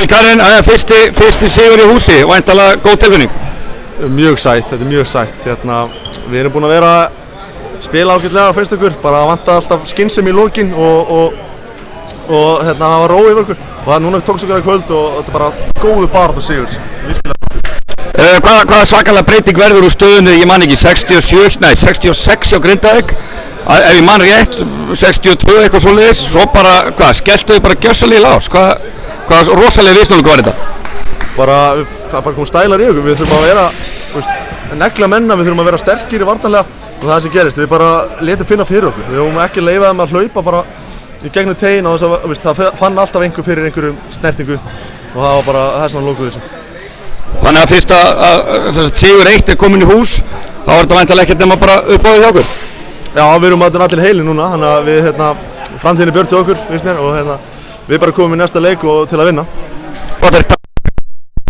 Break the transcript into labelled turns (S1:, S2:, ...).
S1: Karin, fyrsti sigur í húsi, væntanlega góð tilfinning?
S2: Mjög sætt, þetta mjög sætt. Við erum búin að vera spila ágætlega fyrst okkur, bara að vanta alltaf skynsemi í lokin og það var ró yfir okkur. Og það núna tókst okkur að kvöld og þetta er bara góðu baráttu sigur, virkilega.
S1: Hvaða svakalega breyting verður úr stöðunni, ég man ekki, 66 hjá Grindavík, ef ég man rétt, 62 eitthvað svoleiðis, svo bara, skelltuðu bara gjörsamlega í lás, hvað rosalega viðsnúningu var þetta?
S2: Það bara kom stælar í okkur, við þurfum að vera, negla menna, við þurfum að vera sterkir í varnarlega og það sem gerist, við bara letum finna fyrir okkur, við höfum ekki leyfa þeim að hlaupa bara í gegnum tegin og það fann alltaf einhver fyrir einhverjum snertingu og það var bara þess vegna lokuð þessu.
S1: Þannig að fyrst að sigur 1 er komin í hús, þá er þetta væntanlega ekkert nema bara uppáðið hjá okkur?
S2: Já, við erum allir heilir núna, þannig að við, framtíðin er björt til okkur, finnst mér, og við bara komum í næsta leik og til að vinna.
S1: Takk.